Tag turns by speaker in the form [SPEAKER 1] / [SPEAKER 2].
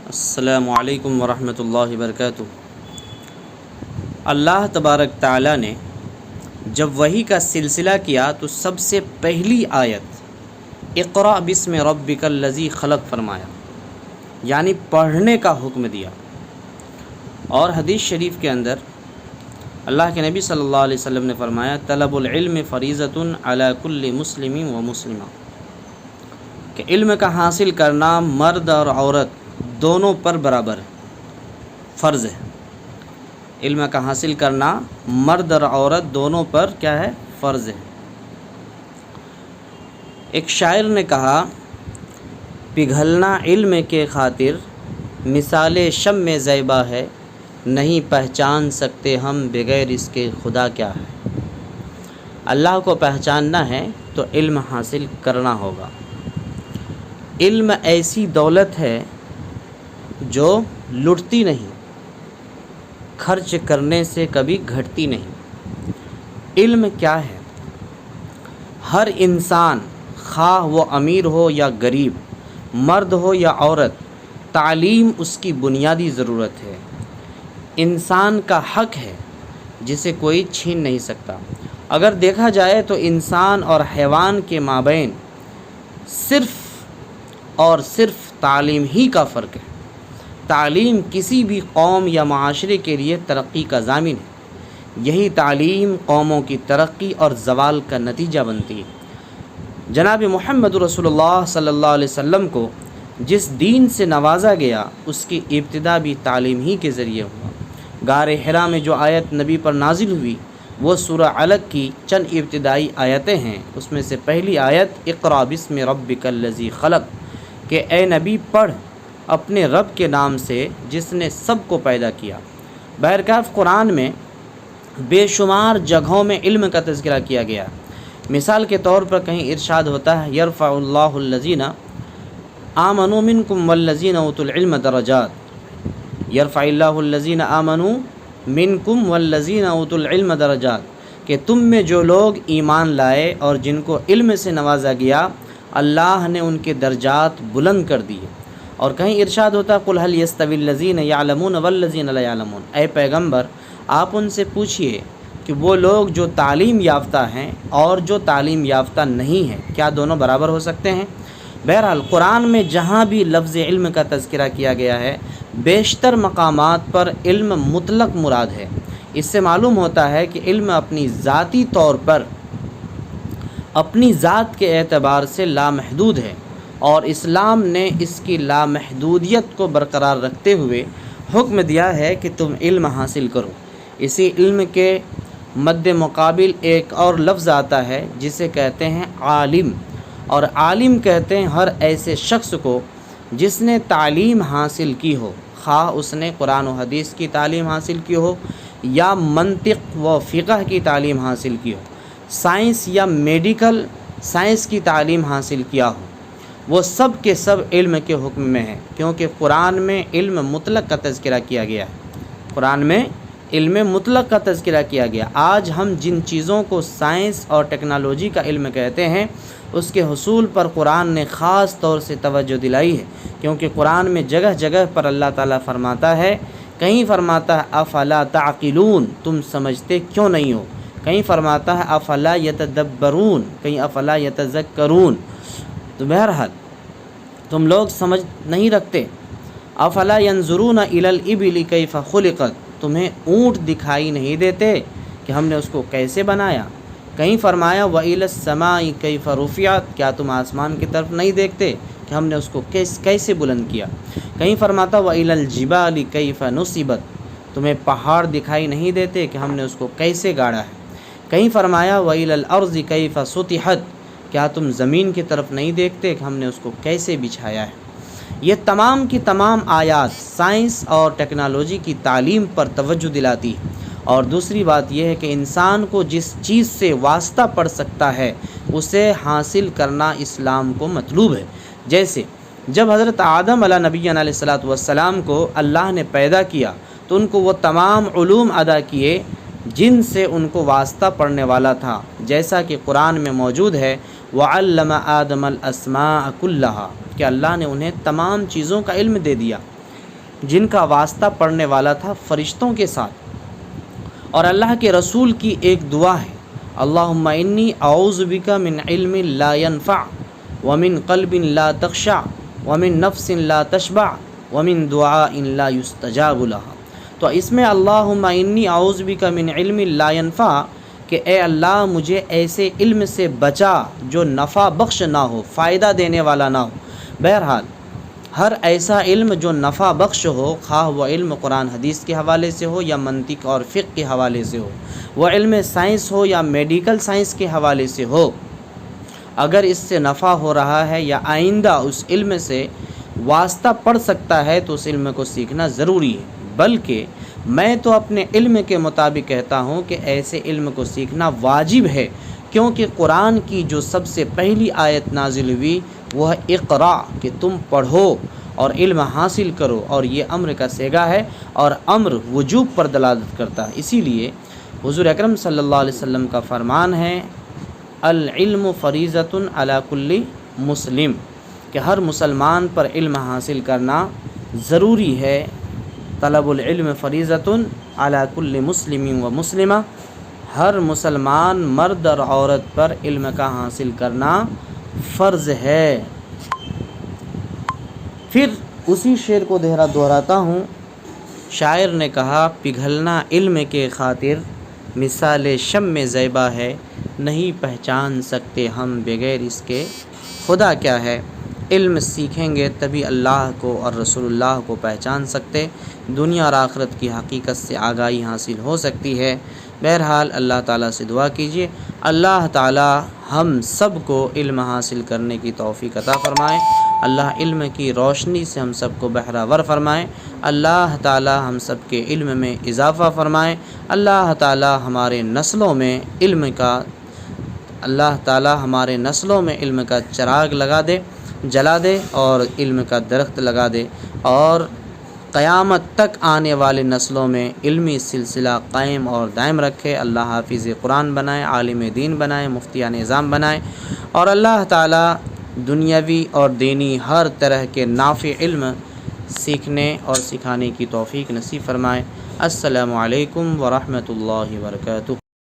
[SPEAKER 1] السلام علیکم ورحمۃ اللہ وبرکاتہ۔ اللہ تبارک تعالیٰ نے جب وحی کا سلسلہ کیا تو سب سے پہلی آیت اقرأ بسم ربک الذی خلق فرمایا، یعنی پڑھنے کا حکم دیا۔ اور حدیث شریف کے اندر اللہ کے نبی صلی اللہ علیہ وسلم نے فرمایا طلب العلم فریضۃ علی کل مسلم و مسلمہ، کہ علم کا حاصل کرنا مرد اور عورت دونوں پر برابر فرض ہے۔ علم کا حاصل کرنا مرد اور عورت دونوں پر کیا ہے؟ فرض ہے۔ ایک شاعر نے کہا پگھلنا علم کے خاطر مثال شمع زیبا ہے، نہیں پہچان سکتے ہم بغیر اس کے خدا کیا ہے۔ اللہ کو پہچاننا ہے تو علم حاصل کرنا ہوگا۔ علم ایسی دولت ہے جو لٹتی نہیں، خرچ کرنے سے کبھی گھٹتی نہیں۔ علم کیا ہے؟ ہر انسان خواہ وہ امیر ہو یا غریب، مرد ہو یا عورت، تعلیم اس کی بنیادی ضرورت ہے۔ انسان کا حق ہے جسے کوئی چھین نہیں سکتا۔ اگر دیکھا جائے تو انسان اور حیوان کے مابین صرف اور صرف تعلیم ہی کا فرق ہے۔ تعلیم کسی بھی قوم یا معاشرے کے لیے ترقی کا ضامن ہے۔ یہی تعلیم قوموں کی ترقی اور زوال کا نتیجہ بنتی ہے۔ جناب محمد رسول اللہ صلی اللہ علیہ وسلم کو جس دین سے نوازا گیا اس کی ابتدا بھی تعلیم ہی کے ذریعے ہوا۔ غار حرا میں جو آیت نبی پر نازل ہوئی وہ سورہ علق کی چند ابتدائی آیتیں ہیں۔ اس میں سے پہلی آیت اقرأ بسم ربک الذی خلق، کہ اے نبی پڑھ اپنے رب کے نام سے جس نے سب کو پیدا کیا۔ بہرکیف قرآن میں بے شمار جگہوں میں علم کا تذکرہ کیا گیا۔ مثال کے طور پر کہیں ارشاد ہوتا ہے یرفع اللہ الذین آمنوا منکم والذین اوتوا العلم درجات، یرفع اللہ الذین آمنوا منکم والذین اوتوا العلم درجات، کہ تم میں جو لوگ ایمان لائے اور جن کو علم سے نوازا گیا اللہ نے ان کے درجات بلند کر دیے۔ اور کہیں ارشاد ہوتا ہے قل هل یستوی الذین یعلمون والذین لا یعلمون، اے پیغمبر آپ ان سے پوچھئے کہ وہ لوگ جو تعلیم یافتہ ہیں اور جو تعلیم یافتہ نہیں ہیں کیا دونوں برابر ہو سکتے ہیں؟ بہرحال قرآن میں جہاں بھی لفظ علم کا تذکرہ کیا گیا ہے بیشتر مقامات پر علم مطلق مراد ہے۔ اس سے معلوم ہوتا ہے کہ علم اپنی ذاتی طور پر اپنی ذات کے اعتبار سے لامحدود ہے، اور اسلام نے اس کی لامحدودیت کو برقرار رکھتے ہوئے حکم دیا ہے کہ تم علم حاصل کرو۔ اسی علم کے مد مقابل ایک اور لفظ آتا ہے جسے کہتے ہیں عالم، اور عالم کہتے ہیں ہر ایسے شخص کو جس نے تعلیم حاصل کی ہو، خواہ اس نے قرآن و حدیث کی تعلیم حاصل کی ہو یا منطق و فقہ کی تعلیم حاصل کی ہو، سائنس یا میڈیکل سائنس کی تعلیم حاصل کیا ہو، وہ سب کے سب علم کے حکم میں ہیں، کیونکہ قرآن میں علم مطلق کا تذکرہ کیا گیا ہے۔ قرآن میں علم مطلق کا تذکرہ کیا گیا۔ آج ہم جن چیزوں کو سائنس اور ٹیکنالوجی کا علم کہتے ہیں اس کے حصول پر قرآن نے خاص طور سے توجہ دلائی ہے، کیونکہ قرآن میں جگہ جگہ پر اللہ تعالیٰ فرماتا ہے، کہیں فرماتا ہے افلا تعقلون، تم سمجھتے کیوں نہیں ہو، کہیں فرماتا ہے افلا یتدبرون، کہیں افلا یتذکرون۔ تو بہرحال تم لوگ سمجھ نہیں رکھتے۔ افلا ینظرون الی الابل کیف خلقت، تمہیں اونٹ دکھائی نہیں دیتے کہ ہم نے اس کو کیسے بنایا۔ کہیں فرمایا وإلی السماء کیف رفعت، کیا تم آسمان کی طرف نہیں دیکھتے کہ ہم نے اس کو کیسے بلند کیا۔ کہیں فرماتا وإلی الجبال کیف نصبت، تمہیں پہاڑ دکھائی نہیں دیتے کہ ہم نے اس کو کیسے گاڑا ہے۔ کہیں فرمایا وإلی الارض کیف سطحت، کیا تم زمین کی طرف نہیں دیکھتے کہ ہم نے اس کو کیسے بچھایا ہے۔ یہ تمام کی تمام آیات سائنس اور ٹیکنالوجی کی تعلیم پر توجہ دلاتی ہے۔ اور دوسری بات یہ ہے کہ انسان کو جس چیز سے واسطہ پڑ سکتا ہے اسے حاصل کرنا اسلام کو مطلوب ہے۔ جیسے جب حضرت آدم علیہ نبینا علیہ الصلوۃ والسلام کو اللہ نے پیدا کیا تو ان کو وہ تمام علوم عطا کیے جن سے ان کو واسطہ پڑنے والا تھا، جیسا کہ قرآن میں موجود ہے وَعَلَّمَ آدَمَ الْأَسْمَاءَ كُلَّهَا، کہ اللہ نے انہیں تمام چیزوں کا علم دے دیا۔ جن کا واسطہ پڑھنے والا تھا فرشتوں کے ساتھ، اور اللہ کے رسول کی ایک دعا ہے، اللہم انی اعوذ بک من علم لا ينفع ومن قلب لا تخشع ومن نفس لا تشبع ومن دعاء لا يستجاب لها۔ تو اس میں اللہم انی اعوذ بک من علم لا ينفع کہ اے اللہ مجھے ایسے علم سے بچا جو نفع بخش نہ ہو، فائدہ دینے والا نہ ہو۔ بہرحال ہر ایسا علم جو نفع بخش ہو، خواہ وہ علم قرآن حدیث کے حوالے سے ہو یا منطق اور فقہ کے حوالے سے ہو، وہ علم سائنس ہو یا میڈیکل سائنس کے حوالے سے ہو، اگر اس سے نفع ہو رہا ہے یا آئندہ اس علم سے واسطہ پڑ سکتا ہے تو اس علم کو سیکھنا ضروری ہے۔ بلکہ میں تو اپنے علم کے مطابق کہتا ہوں کہ ایسے علم کو سیکھنا واجب ہے، کیونکہ قرآن کی جو سب سے پہلی آیت نازل ہوئی وہ ہے اقرا، کہ تم پڑھو اور علم حاصل کرو، اور یہ امر کا صیغہ ہے اور امر وجوب پر دلالت کرتا ہے۔ اسی لیے حضور اکرم صلی اللہ علیہ وسلم کا فرمان ہے العلم فریضۃ علی کل مسلم، کہ ہر مسلمان پر علم حاصل کرنا ضروری ہے۔ طلب العلم فریضۃ علی کل مسلم و مسلمہ، ہر مسلمان مرد اور عورت پر علم کا حاصل کرنا فرض ہے۔ پھر اسی شعر کو دہراتا ہوں، شاعر نے کہا پگھلنا علم کے خاطر مثال شمع زیبا ہے، نہیں پہچان سکتے ہم بغیر اس کے خدا کیا ہے۔ علم سیکھیں گے تبھی اللہ کو اور رسول اللہ کو پہچان سکتے، دنیا اور آخرت کی حقیقت سے آگاہی حاصل ہو سکتی ہے۔ بہرحال اللہ تعالیٰ سے دعا کیجیے، اللہ تعالیٰ ہم سب کو علم حاصل کرنے کی توفیق عطا فرمائے، اللہ علم کی روشنی سے ہم سب کو بہرہ فرمائے، اللہ تعالیٰ ہم سب کے علم میں اضافہ فرمائے، اللہ تعالیٰ ہمارے نسلوں میں علم کا چراغ جلا دے اور علم کا درخت لگا دے، اور قیامت تک آنے والے نسلوں میں علمی سلسلہ قائم اور دائم رکھے۔ اللہ حافظ قرآن بنائے، عالم دین بنائے، مفتیہ نظام بنائے، اور اللہ تعالیٰ دنیاوی اور دینی ہر طرح کے نافع علم سیکھنے اور سکھانے کی توفیق نصیب فرمائے۔ السلام علیکم ورحمۃ اللہ وبرکاتہ۔